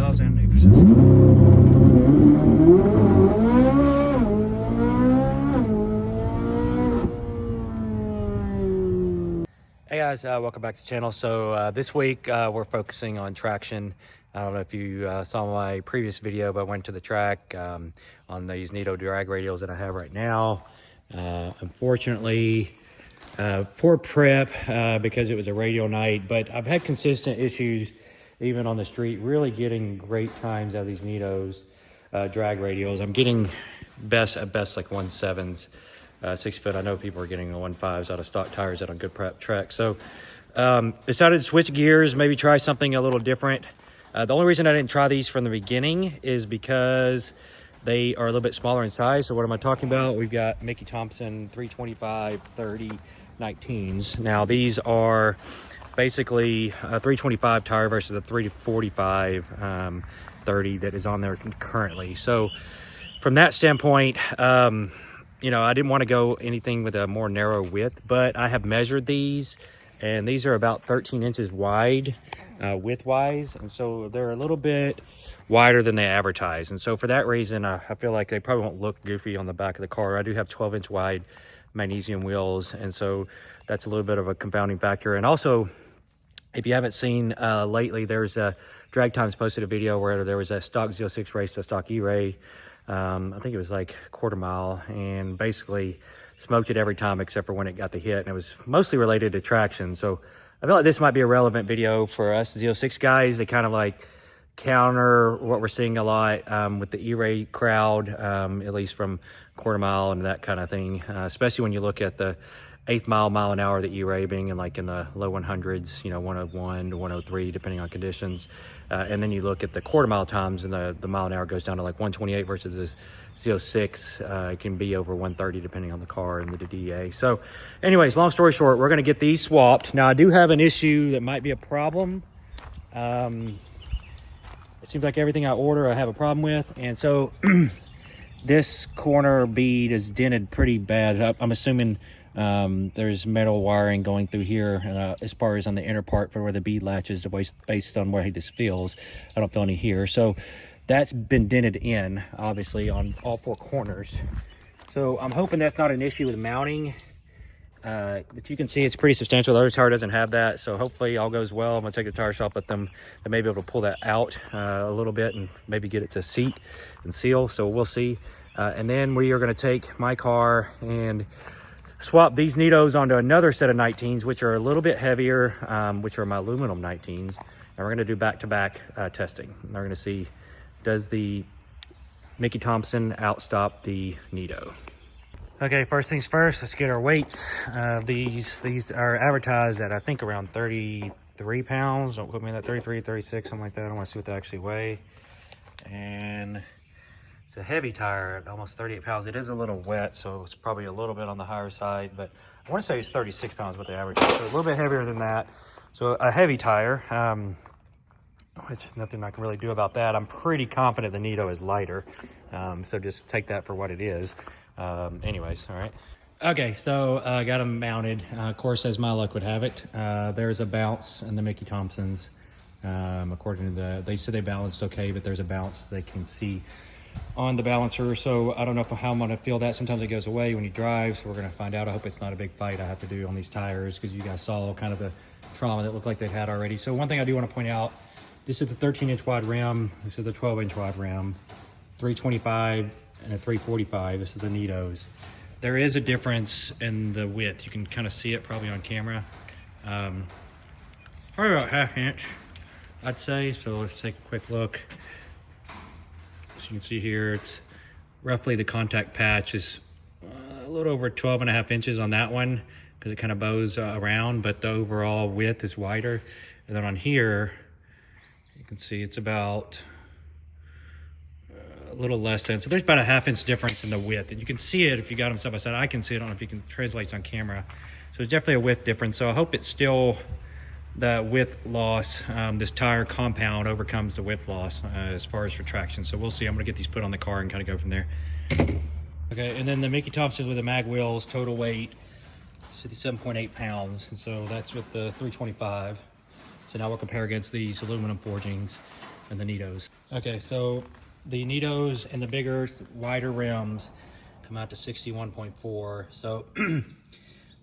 8,000, 8%. Hey guys, welcome back to the channel. So this week we're focusing on traction. I don't know if you saw my previous video, but I went to the track on these Nitto drag radials that I have right now. Unfortunately, poor prep because it was a radial night, but I've had consistent issues even on the street, really getting great times out of these Nittos drag radials. I'm getting at best like 1.7s. 6 foot. I know people are getting the 1.5s out of stock tires out on good prep tracks. So decided to switch gears, maybe try something a little different. The only reason I didn't try these from the beginning is because they are a little bit smaller in size. So what am I talking about? We've got Mickey Thompson 325 30 19s. Now these are basically a 325 tire versus a 345 30 that is on there currently. So from that standpoint, you know, I didn't want to go anything with a more narrow width, but I have measured these, and these are about 13 inches wide width-wise, and so they're a little bit wider than they advertise. And so for that reason, I feel like they probably won't look goofy on the back of the car. I do have 12-inch wide magnesium wheels, and so that's a little bit of a confounding factor. And also, if you haven't seen lately, there's a Drag Times posted a video where there was a stock 06 race to stock E-Ray. I think it was like quarter mile, and basically smoked it every time except for when it got the hit, and it was mostly related to traction. So I feel like this might be a relevant video for us Z06 guys. They kind of like counter what we're seeing a lot with the E-Ray crowd, at least from quarter mile and that kind of thing, especially when you look at the 1/8 mile an hour, the E-Ray being in the low 100s, you know, 101 to 103 depending on conditions, and then you look at the quarter mile times, and the mile an hour goes down to like 128 versus this Z06 it can be over 130 depending on the car and the DEA. So anyways, long story short, we're going to get these swapped. Now I do have an issue that might be a problem. It seems like everything I order I have a problem with, and so this corner bead is dented pretty bad. I'm assuming there's metal wiring going through here as far as on the inner part for where the bead latches based on where this feels. I don't feel any here. So that's been dented in, obviously, on all 4 corners. So I'm hoping that's not an issue with mounting. But you can see it's pretty substantial. The other tire doesn't have that. So hopefully all goes well. I'm going to take the tire shop with them. They may be able to pull that out a little bit and maybe get it to seat and seal. So we'll see. And then we are going to take my car and swap these Nittos onto another set of 19s, which are a little bit heavier, which are my aluminum 19s. And we're going to do back-to-back testing. And we're going to see, does the Mickey Thompson outstop the Nitto? Okay, first things first, let's get our weights. These are advertised at, I think, around 33 pounds. Don't put me in that 33, 36, something like that. I want to see what they actually weigh. And it's a heavy tire at almost 38 pounds. It is a little wet, so it's probably a little bit on the higher side, but I want to say it's 36 pounds what they average. So a little bit heavier than that. So a heavy tire, which is nothing I can really do about that. I'm pretty confident the Nitto is lighter, so just take that for what it is. Anyways, all right. Okay, so I got them mounted. Of course, as my luck would have it, there's a bounce in the Mickey Thompsons. According to they said they balanced okay, but there's a bounce they can see on the balancer. So I don't know how I'm going to feel that. Sometimes it goes away when you drive, so we're going to find out. I hope it's not a big fight I have to do on these tires, because you guys saw kind of the trauma that looked like they've had already. So one thing I do want to point out, this is the 13-inch wide rim. This is the 12-inch wide rim. 325 and a 345. This is the Nittos. There is a difference in the width. You can kind of see it probably on camera. Probably about 1/2 inch, I'd say. So let's take a quick look. As you can see here, it's roughly the contact patch is a little over 12.5 inches on that one, because it kind of bows around, but the overall width is wider. And then on here, you can see it's about a little less than. So there's about a 1/2 inch difference in the width, and you can see it if you got them side by side. I can see it. I don't know if you can translate on camera. So it's definitely a width difference. So I hope it's still the width loss. This tire compound overcomes the width loss as far as retraction. So we'll see. I'm gonna get these put on the car and kind of go from there. Okay, and then the Mickey Thompson with the mag wheels, total weight 57.8 pounds. And so that's with the 325. So now we'll compare against these aluminum forgings. and the Nittos. Okay, so the Nittos and the bigger, wider rims come out to 61.4. So,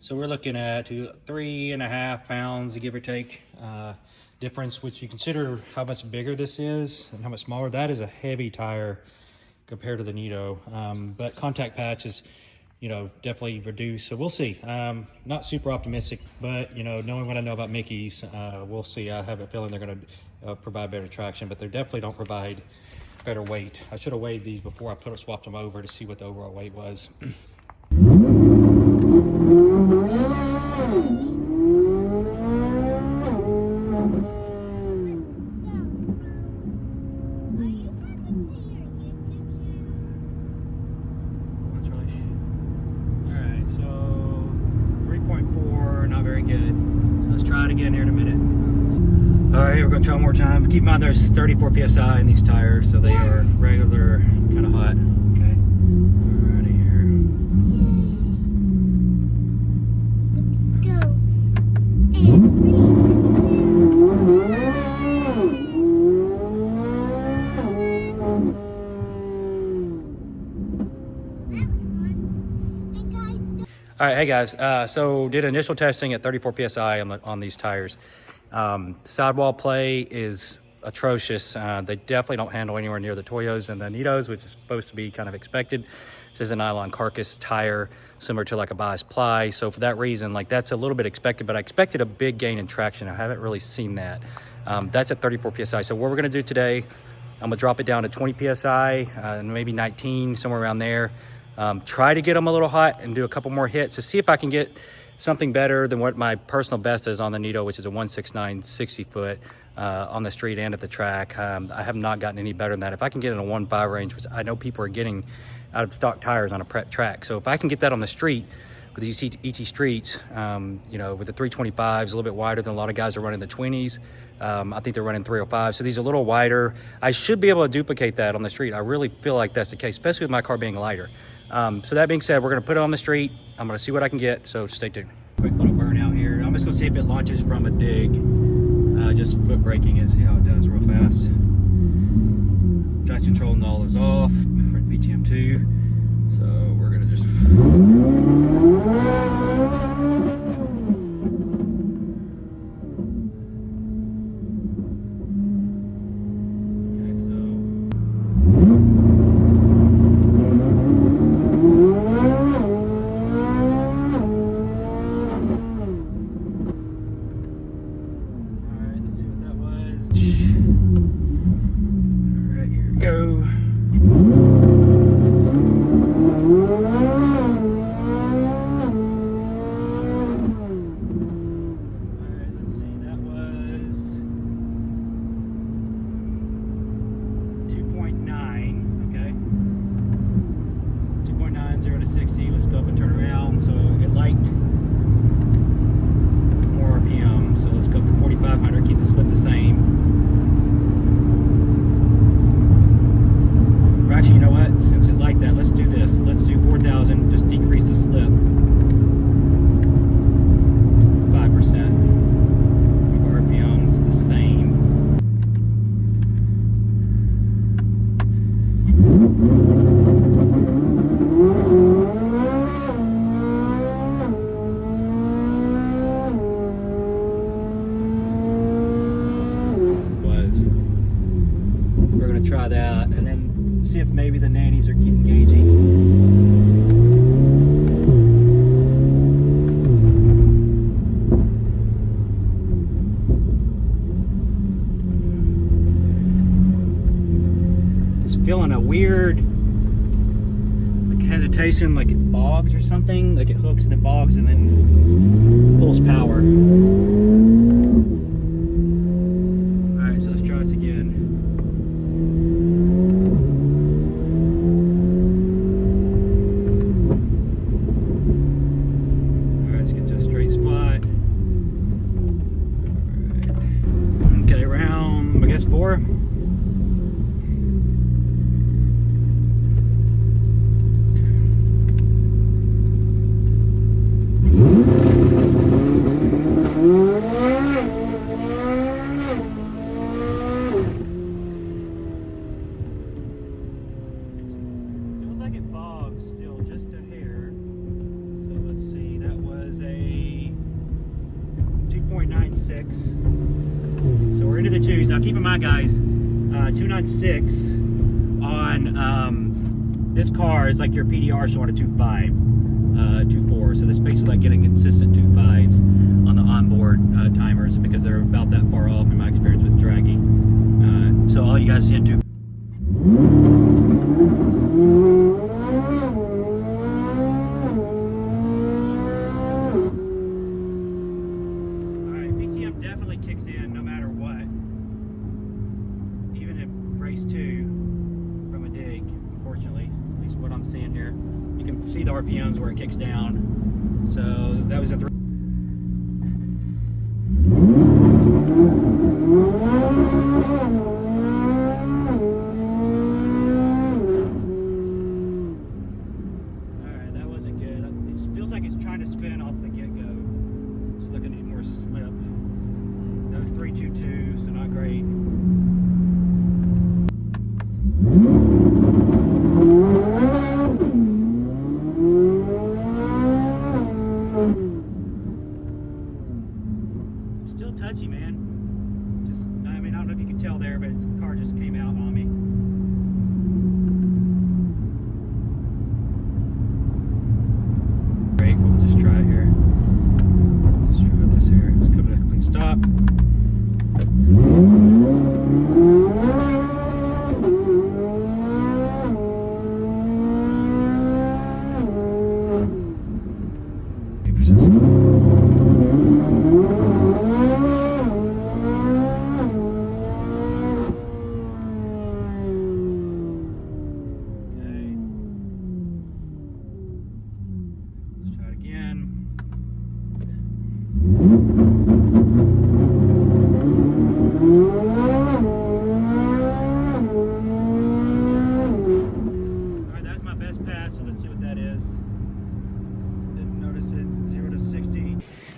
so we're looking at 3.5 pounds, give or take, difference, which you consider how much bigger this is and how much smaller. That is a heavy tire compared to the Nitto, but contact patch is, you know, definitely reduced. So we'll see. Not super optimistic, but, you know, knowing what I know about Mickey's, we'll see. I have a feeling they're going to provide better traction, but they definitely don't provide better weight. I should have weighed these before I swapped them over to see what the overall weight was. Alright, so 3.4, not very good. So let's try it again here in a minute. Alright, we're going to try one more time. Keep in mind there's 34 psi in these tires, so they are regular, kind of hot. Okay. Alrighty here. Let's go. And All right, hey guys. So did initial testing at 34 psi on these tires. Sidewall play is atrocious. They definitely don't handle anywhere near the Toyos and the Nittos, which is supposed to be kind of expected. This is a nylon carcass tire, similar to like a bias ply. So for that reason, like that's a little bit expected, but I expected a big gain in traction. I haven't really seen that. That's at 34 psi. So what we're gonna do today, I'm gonna drop it down to 20 psi, and maybe 19, somewhere around there. Try to get them a little hot and do a couple more hits to see if I can get something better than what my personal best is on the Nitto, which is a 169 60 foot on the street and at the track. I have not gotten any better than that. If I can get in a 1.5 range, which I know people are getting out of stock tires on a prep track. So if I can get that on the street with these ET streets, you know, with the 325s, a little bit wider than a lot of guys are running the 20s. I think they're running 305. So these are a little wider. I should be able to duplicate that on the street. I really feel like that's the case, especially with my car being lighter. So that being said, we're going to put it on the street. I'm going to see what I can get, so stay tuned. Quick little burnout here. I'm just going to see if it launches from a dig. Just foot braking it, see how it does real fast. Traction control and all is off for PTM2. So we're going to just... go. Alright, let's see, that was 2.9, okay? 2.9, 0 to 60, let's go up and turn around. So it liked more RPM, so let's go up to 4,500, keep the slip the same. Actually, you know what? Since it like that, let's do this. Let's do 4,000. Just decrease the slip 5%. RPM's the same. We're gonna try that, and then see if maybe the nannies are engaging. Just feeling a weird like hesitation, like it bogs or something, like it hooks and it bogs and then pulls power. Alright, so let's try this again. Four. So we're into the twos. Now keep in mind, guys, 296 on this car is like your PDR showing a 2.5, 2.4. So this basically like getting consistent 2.5s on the onboard timers because they're about that far off in my experience with draggy. So all you guys see in 2. Definitely kicks in no matter what, even in race 2 from a dig, unfortunately, at least what I'm seeing here. You can see the RPMs where it kicks down. So that was a 3. Alright, that wasn't good. It feels like it's trying to spin off the get-go. It's looking to need more slip. That was 322, so not great. Still touchy, man. Just, I mean, I don't know if you can tell there, but the car just came out on me. Great, we'll just try it here. Let's try this here. Let's come to a complete stop.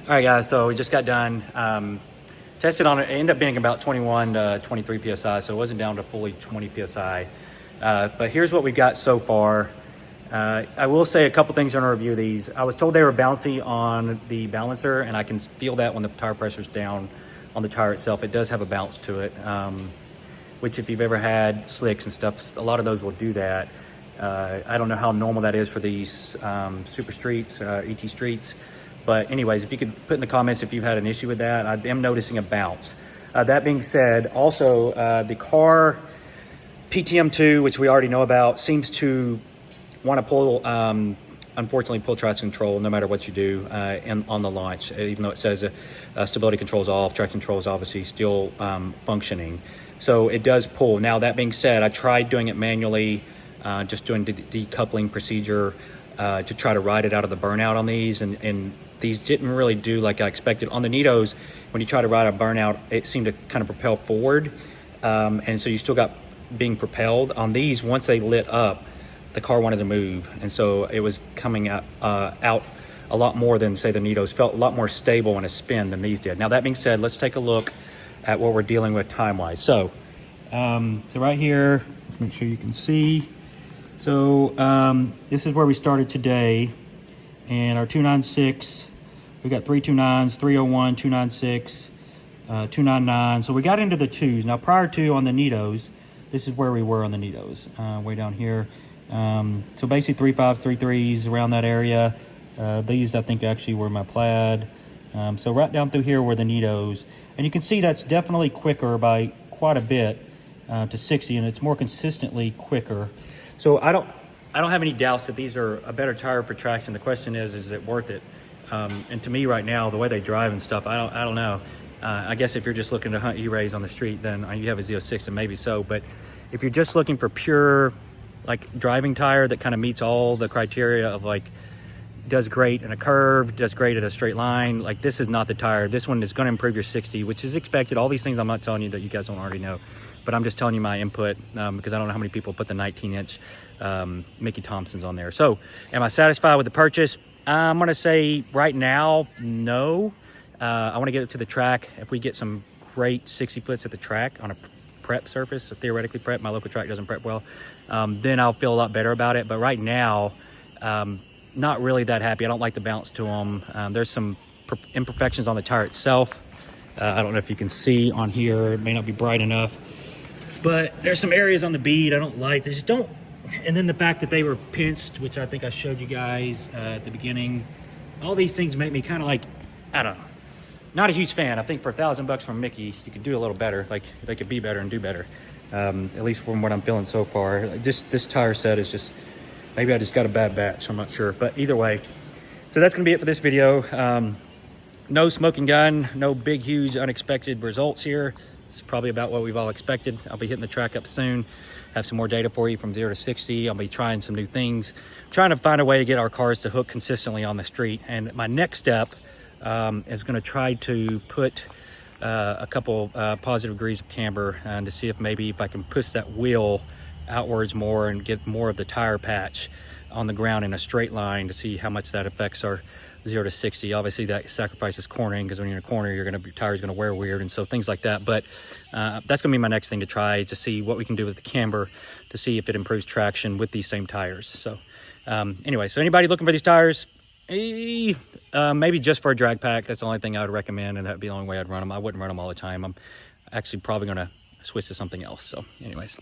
All right, guys, so we just got done. Tested on it. It ended up being about 21 to 23 PSI, so it wasn't down to fully 20 PSI. But here's what we've got so far. I will say a couple things on a review of these. I was told they were bouncy on the balancer, and I can feel that when the tire pressure's down on the tire itself. It does have a bounce to it, which if you've ever had slicks and stuff, a lot of those will do that. I don't know how normal that is for these super streets, ET streets. But anyways, if you could put in the comments if you've had an issue with that. I am noticing a bounce. That being said, also the car PTM2, which we already know about, seems to want to pull, unfortunately, pull traction control no matter what you do on the launch, even though it says stability control is off, traction control is obviously still functioning. So it does pull. Now, that being said, I tried doing it manually, just doing the decoupling procedure to try to ride it out of the burnout on these, and these didn't really do like I expected. On the Nittos, when you try to ride a burnout, it seemed to kind of propel forward, and so you still got being propelled. On these, once they lit up, the car wanted to move, and so it was coming out a lot more than, say, the Nittos. Felt a lot more stable in a spin than these did. Now, that being said, let's take a look at what we're dealing with time-wise. So right here, make sure you can see. So this is where we started today, and our 296, we got 329s, 301, 296, 299. So we got into the twos. Now, prior to on the Nittos, this is where we were on the Nittos, way down here. So basically 3.5s, 3.3s around that area. These I think actually were my plaid. So right down through here were the Nittos, and you can see that's definitely quicker by quite a bit to 60, and it's more consistently quicker. So I don't have any doubts that these are a better tire for traction. The question is it worth it? And to me right now, the way they drive and stuff, I don't know. I guess if you're just looking to hunt E-rays on the street, then you have a Z06 and maybe so. But if you're just looking for pure like driving tire that kind of meets all the criteria of like does great in a curve, does great at a straight line, like this is not the tire. This one is going to improve your 60, which is expected. All these things I'm not telling you that you guys don't already know, but I'm just telling you my input because I don't know how many people put the 19-inch Mickey Thompsons on there. So am I satisfied with the purchase? I'm going to say right now, no. I want to get it to the track. If we get some great 60 foots at the track on a prep surface, so theoretically prep, my local track doesn't prep well, then I'll feel a lot better about it. But right now, not really that happy. I don't like the bounce to them. There's some imperfections on the tire itself. I don't know if you can see on here, it may not be bright enough, but there's some areas on the bead I don't like. They just don't, and then the fact that they were pinched, which I think I showed you guys at the beginning, all these things make me kind of like, I don't know, not a huge fan. I think for $1,000 from Mickey, you could do a little better. Like, they could be better and do better, at least from what I'm feeling so far. Just this tire set is just, maybe I just got a bad batch, I'm not sure, but either way. So that's gonna be it for this video. No smoking gun, no big, huge, unexpected results here. It's probably about what we've all expected. I'll be hitting the track up soon, have some more data for you from 0 to 60. I'll be trying some new things, trying to find a way to get our cars to hook consistently on the street. And my next step is gonna try to put a couple positive degrees of camber and to see if maybe if I can push that wheel outwards more and get more of the tire patch on the ground in a straight line to see how much that affects our 0 to 60. Obviously that sacrifices cornering, because when you're in a corner, your tire's gonna wear weird, and so things like that. But that's gonna be my next thing to try, to see what we can do with the camber to see if it improves traction with these same tires. So anyway, so anybody looking for these tires, maybe just for a drag pack, that's the only thing I would recommend, and that'd be the only way I'd run them. I wouldn't run them all the time. I'm actually probably gonna switch to something else. So anyways.